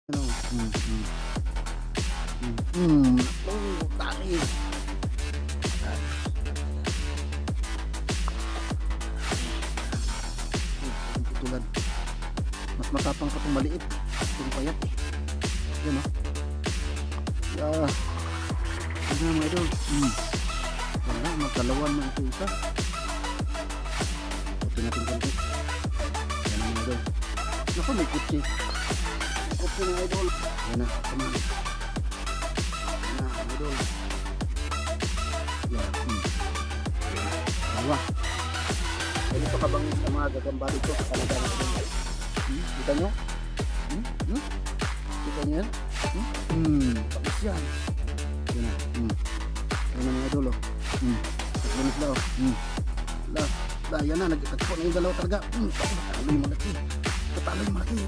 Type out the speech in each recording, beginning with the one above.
Oh, dami. Putulan. Mas matapang pa itong maliit. Itong payat eh. Yan o. Yeah. Yan na mga idol. Wala, magkalawan mo ito isa. Puti natin konti. Yan na mga idol. Naku, may kutsi. Kutsi mga idol. Yan na, come on. Yan na, mga idol. Yan. Dalawa. Ganito kabangis ang mga gagamba dito sa Canada natin. Kita nyo? Kita nyo yan? Tapos yan. Yan na. Yan na mga idol oh. Tapos lang oh. Yan na. Nagtatpo na yung dalawa talaga. Tatalo yung malaki. Tatalo yung malaki.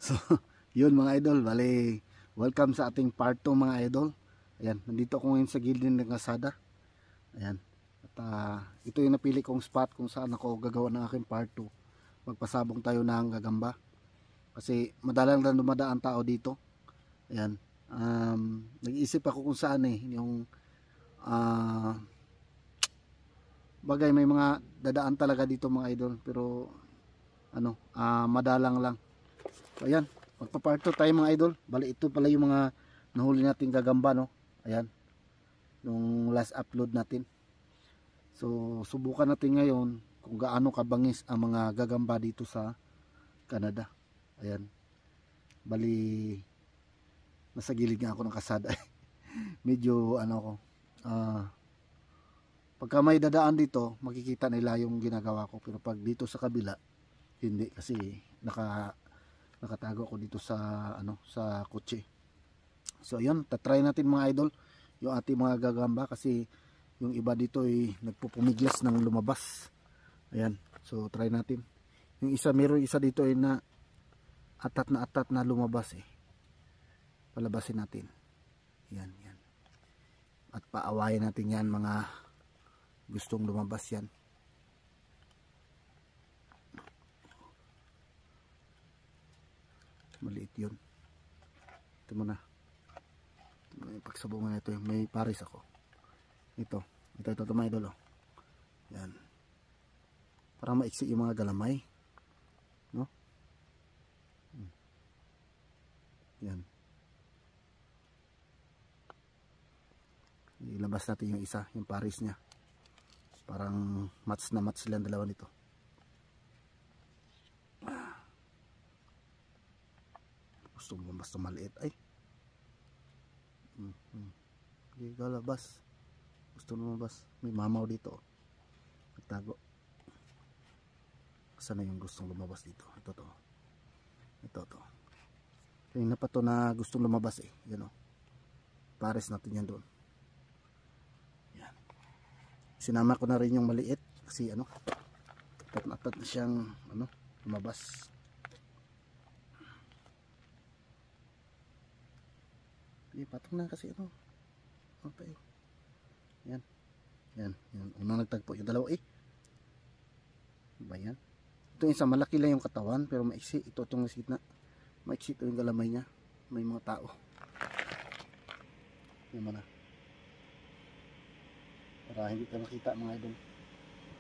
So, yun mga idol, bali, welcome sa ating part 2 mga idol. Ayan, nandito ako ngayon sa gilid ng kalsada. Ayan, at ito yung napili kong spot kung saan ako gagawa ng aking part 2. Magpasabong tayo ng gagamba. Kasi madalang lang dumadaan tao dito. Ayan, nag-iisip ako kung saan yung bagay may mga dadaan talaga dito mga idol. Pero, madalang lang. So, ayan, magpa-part 2 tayo mga idol. Bali ito pala yung mga nahuli nating gagamba no. Ayan, yung last upload natin. So subukan natin ngayon kung gaano kabangis ang mga gagamba dito sa Canada. Ayan, bali nasa gilid nga ako ng kasada. Medyo pagka may dadaan dito makikita nila yung ginagawa ko, pero pag dito sa kabila hindi, kasi nakatago ako dito sa sa kotse. So ayun, tatry natin mga idol yung ating mga gagamba, kasi yung iba dito ay nagpupumiglas ng lumabas. Ayan, so try natin. Yung isa, meron isa dito ay na atat na lumabas eh. Palabasin natin. Yan. At paawayan natin yan mga gustong lumabas yan. Maliit yun. Ito muna. May pagsabungan ito. May paris ako. Ito mga idol oh. Yan. Parang maiksi yung mga galamay. No? Yan. Ilabas natin yung isa. Yung paris niya. Parang match na match silang dalawa nito. Basta maliit ay hindi galabas, gusto lumabas. May mamaw dito nagtago. Sana yung gustong lumabas dito. Ito to kanina pa to na gustong lumabas eh. Yan o, pares natin yan doon. Yan, sinama ko na rin yung maliit kasi atat na siyang lumabas. Patong na kasi okay. Yan. Unang nagtagpo yung dalawa ba yan? Ito yung isa, malaki lang yung katawan pero maiksi. Ito itong gitna, maiksi ito yung galamay niya. May mga tao. Yan mo na, para hindi tayo makita mga idol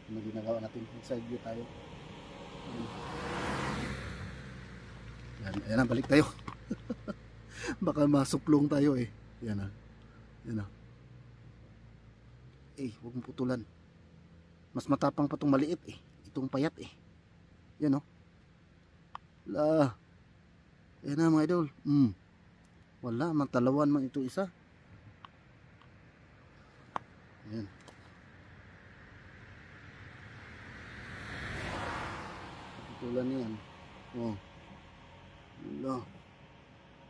ano ginagawa natin. Inside view tayo. Yan, balik tayo. Baka masuplong tayo eh. Yan na. Huwag mong putulan. Mas matapang pa itong maliit eh. Itong payat eh. Yan o. Yan na mga idol. Wala, magtalawan man ito isa. Yan. Putulan yan.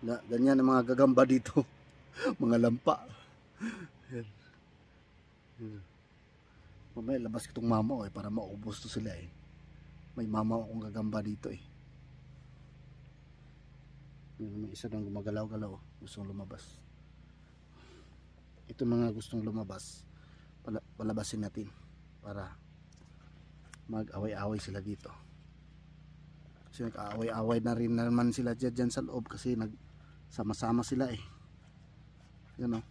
Ganyan ang mga gagamba dito. Mga lampa. Yan. Mamaya labas itong mamaw para maubos to sila eh. May mamaw akong gagamba dito eh. May isa nang gumagalaw-galaw. Gusto lumabas. ito mga gustong lumabas, palabasin natin para mag-away-away sila dito. Kasi nag-away-away na rin naman sila dyan sa loob kasi nagsama-sama sila eh. Yan o.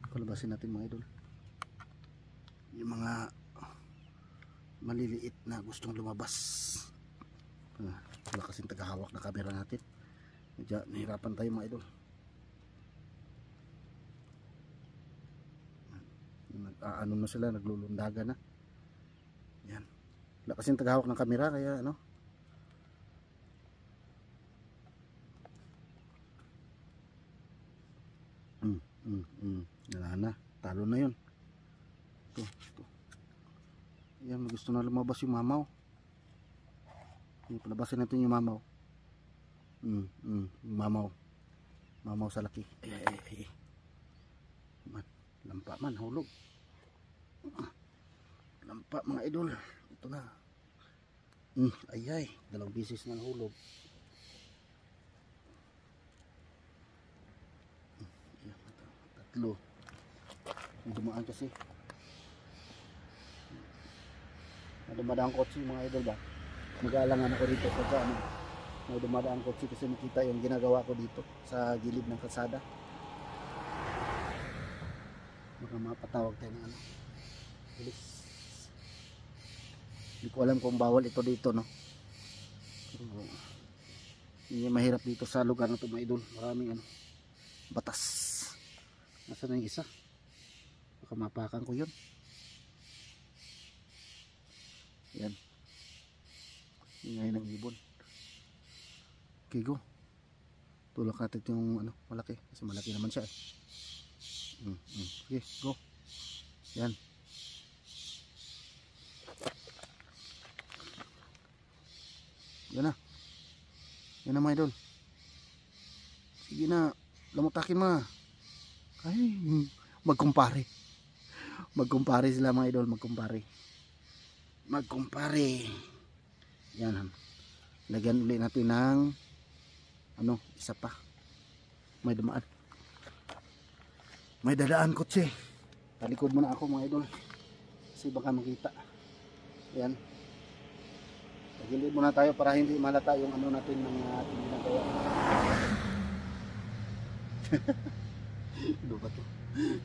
Palabasin natin mga idol yung mga maliliit na gustong lumabas. Wala kasing tagahawak na camera natin, medyo nahirapan tayo mga idol. Ano na sila, naglulundaga na. Yan, wala kasing tagahawak ng camera kaya ano. Wala na, talo na yun. Ito. Yan, may gusto na lumabas yung mamaw. Palabasin natin yung mamaw. Mamaw sa laki. Ay. Lampa man, hulog. Lampa mga idol. Ito na. Ay. Dalawang bisis na hulog. Tatlo. Dumaan kasi. Dumadaan kotse mga idol ba? Mag-aalangan ako dito sa may dumadaan kotse kasi makita yung ginagawa ko dito sa gilid ng kalsada. Baka mapatawag tayo ng pulis. Hindi ko alam kung bawal ito dito, no? Pero hindi mahirap dito sa lugar na ito mga idol. Maraming batas. Nasaan na yung isa? Baka mapakan ko yun. Yan. Ingay ng ibon. Okay, go. Tulak natin yung malaki. Kasi malaki naman siya eh. Okay, go. Yan. Yan na. Yan na mga idol. Sige na. Lamutakin mo. Ay, magkumpare. Magkumpare sila mga idol. Magkumpare. Yan. Lagyan ulit natin ng isa pa. May dumaan. May dadaan kotse. Talikod muna ako mga idol. Kasi baka makita. Yan. Tagilid muna tayo para hindi malata yung natin ng ating ginagawa. Ano ba to?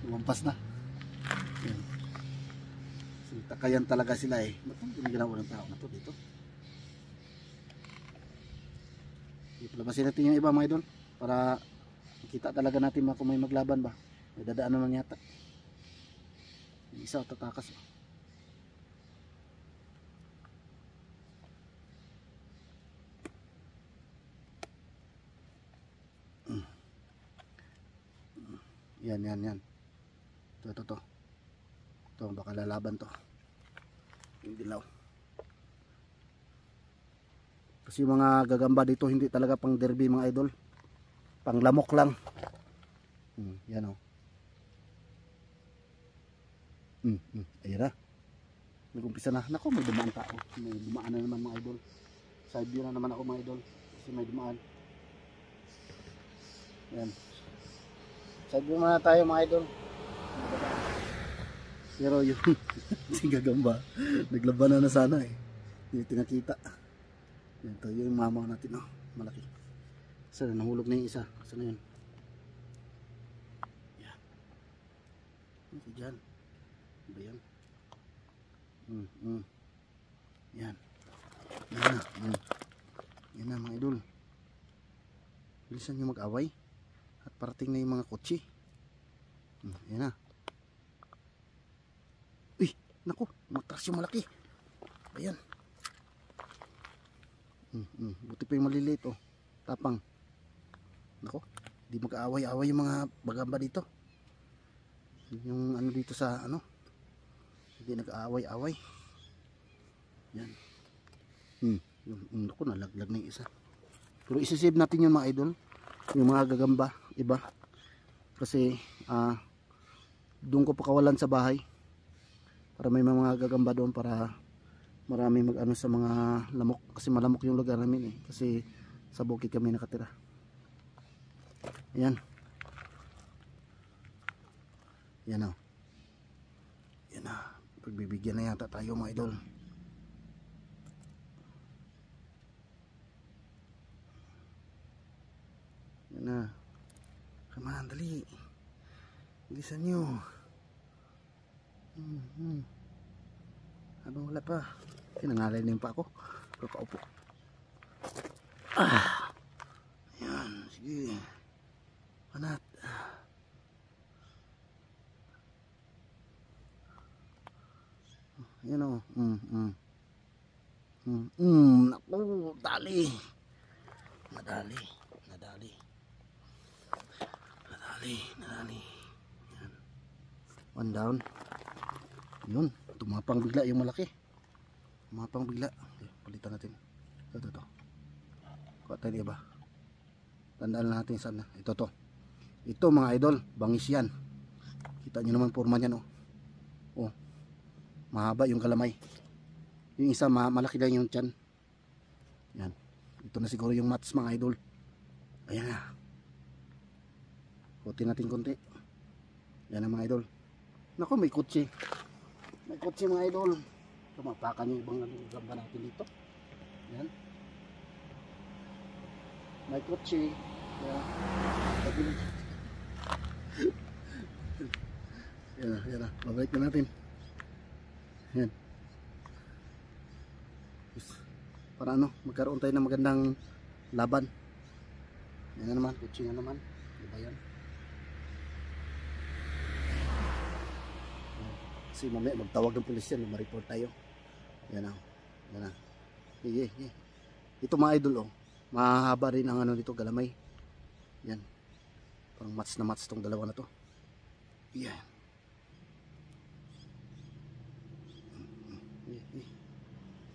Lumampas na. Yan. Takayan talaga sila eh. Ba't ang ginawa ng tao na to dito? Ipalabasin natin yung iba mga idol para makita talaga natin kung may maglaban ba. May dadaan naman yata. Yung isa tatakas. Yan. Ito. Ito baka lalaban to. Yung dilaw. Kasi yung mga gagamba dito hindi talaga pang derby mga idol. Pang lamok lang. Yan o. Ayan na. Nag-umpisa na. Naku, may dumaan tao. May dumaan na naman mga idol. Side view na naman ako mga idol. Kasi may dumaan. Yan. Side view na tayo mga idol. Pero yung si gagamba naglabanan na sana eh. Hindi tinakita. Ito yung mamaw natin malaki. Sana nahulog na yung isa. Sana yun. Yan. Ito dyan. Ba yan? Yan. Yan na mga idol. Bilisan nyo mag-away. At parating na yung mga kotse. Yan na. Uy, naku, matras yung malaki. Ayan. Buti pa yung maliliit tapang. Naku, di mag-aaway-away yung mga bagamba dito. Yung dito sa hindi nag-aaway-away. Yan. Naku, nalaglag na yung isa. Pero isisave natin yung mga idol. Yung mga gagamba, iba. Kasi doon ko pakawalan sa bahay. Para may mga gagamba doon para marami sa mga lamok kasi malamok yung lugar namin eh. Kasi Sa bukid kami nakatira. Ayan. Yan o. Yan na. Pagbibigyan na yata tayo mga idol. Yan na. Come on, dali. Bilisan nyo. Habang wala pa. Pinangalay na yung pa ako. Kakaupo. Ayan. Sige. Panat. Ayan o. Naku. Dali. Nadali. Ayan. One down. Yun. Tumapang bigla yung malaki. Tumapang bigla. Okay, palitan natin. Ito. Kuha tayo iba. Tandaan natin saan. Ito to. Ito mga idol. Bangis yan. Kita nyo naman forma yan. Oh. Mahaba yung kalamay. Yung isa malaki lang yung tiyan. Yan. Ito na siguro yung mats mga idol. Ayan na. Kutin natin konti. Yan na mga idol. Naku, may kutsi. May kutsi mga idol. Tumapakan yung ibang gamba natin dito. Yan. May kutsi. Yan. Yan na. Babalik na natin. Yan. Para magkaroon tayo ng magandang laban. Yan na naman. Kutsi na naman. Diba yan? Kasi mamaya magtawag ng pulis yan, ma-report tayo. Yan na. Sige. Ito mga idol mahaba rin ang dito, galamay. Yan. Parang match na match tong dalawa na to. Yan.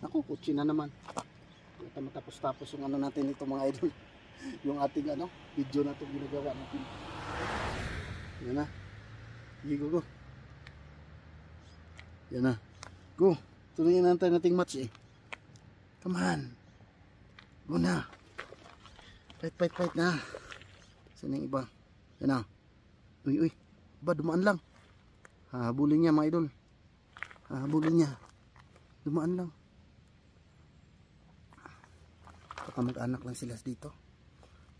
Naku, kutsi na naman. Matapos-tapos yung natin ito mga idol. Yung ating video na to ginagawa natin. Yan na. Sige, go. Yan na. Go. Tuloy na tayo nating match Come on. Go na. Fight na. Saan yung iba? Yan na. Uy. Ba, dumaan lang. Hahabulin niya mga idol. Hahabulin niya. Dumaan lang. Baka mag-anak lang sila dito.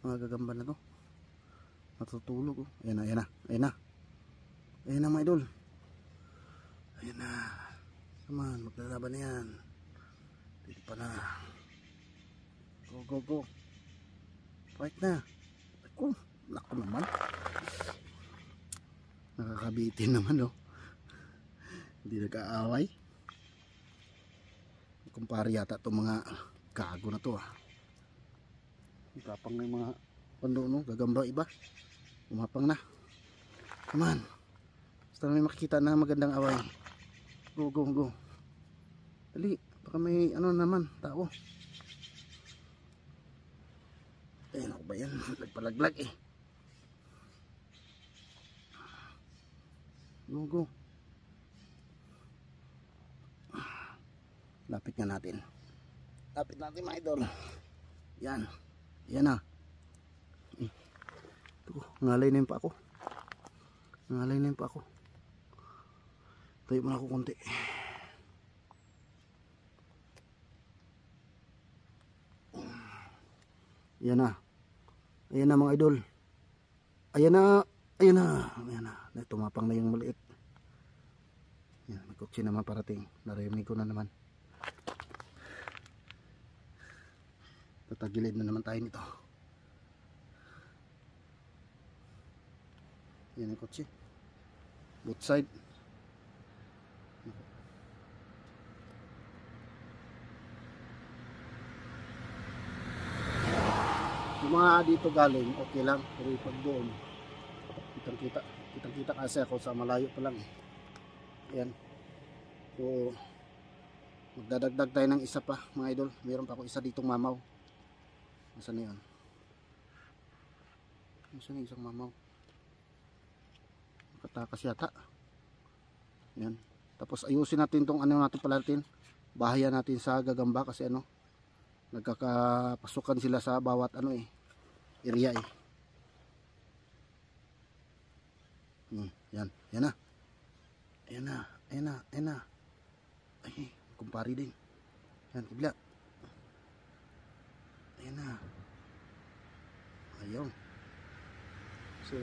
Mga gagamba na to. Natutulog Ayan na. Ayan na mga idol. Ayan na. Come on, maglalaban na yan. Dito pa na. Go. Fight na. Naku naman. Nakakabitin naman Hindi nag-aaway. Kumpare yata itong mga gago na to Tapang na yung mga gagamba iba. Umapang na. Come on. Basta may makikita na magandang away. Go. Dali. Baka may naman. Tao. Ayun ako ba yan? Nagpalaglag Go. Lapit nga natin. Lapit natin mga idol. Yan. Yan na. Ngalay na yung pa ako. Tayo mo na ako konti. Ayan na mga idol. Ayan na. Tumapang na yung maliit. Yan, may kutsi naman parating. Narinig ko na naman. Tatagilid na naman tayo nito. Yan ang kutsi. Both side. Yung mga dito galing, okay lang. Pero pag doon, kitang-kita kasi ako sa malayo pa lang Ayan. So, magdadagdag tayo ng isa pa mga idol. Meron pa ako isa ditong mamaw. Nasaan na yun? Nasaan na isang mamaw? Katakas yata. Ayan. Tapos ayusin natin tong natin pala natin. Bahayan natin sa gagamba kasi nagkakapasukan sila sa bawat ano area yan na. Ayan na. Ay, kumpari din. Yan, kabila. Ayan na. Ayaw. So,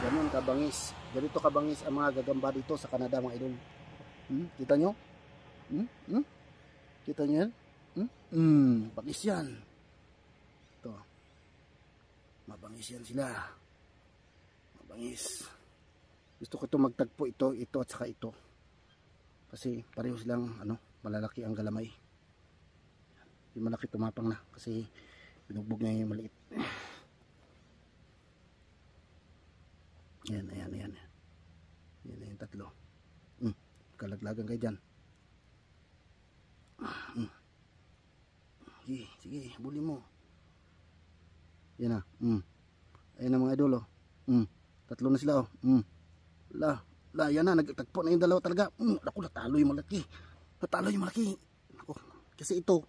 ganun kabangis. Ganito kabangis ang mga gagamba dito sa Canada, mga idol. Kita nyo? Kita nyo yan? Bangis yan. Ito. Mabangis yan sila. Mabangis. Gusto ko ito magtagpo ito at saka ito. Kasi pareho silang malalaki ang galamay. Yung malaki tumapang na kasi binugbog na yung maliit. Ayan. Yan na yung tatlo. Kalaglagan kayo dyan. Sige, buli mo. Yan na. Ayan na mga idol. Tatlo na sila. Yan na, nagtagpo na yung dalawa talaga. Naku, natalo yung malaki. Naku, kasi ito,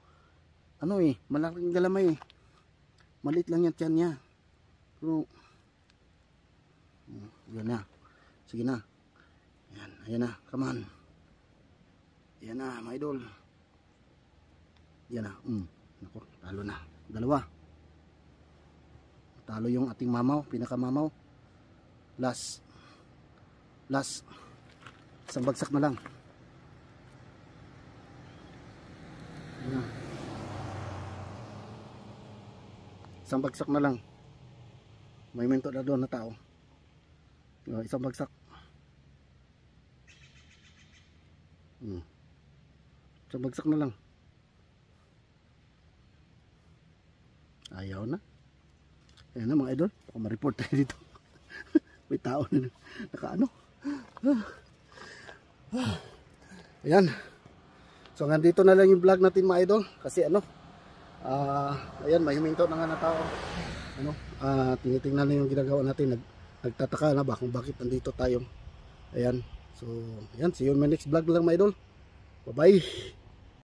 malaking galamay Maliit lang yan tiyan niya. Pero, yan na. Sige na. Ayan na, come on. Ayan na, mga idol. Yan na, naku, talo na. Dalawa. Talo yung ating mamaw, pinakamamaw. Last. Isang bagsak na lang. Ayan. Isang bagsak na lang. May minto na doon na tao. Isang bagsak. Isang bagsak na lang. Ayaw na. Ayan na mga idol. Baka ma-report tayo dito. May tao na nakaano. Ayan. So nandito na lang yung vlog natin mga idol. Kasi ayan, may huminto na nga na tao. Tinitingnan na yung ginagawa natin. Nagtataka na ba kung bakit nandito tayo. Ayan. So, ayan. See you in my next vlog lang mga idol. Bye bye.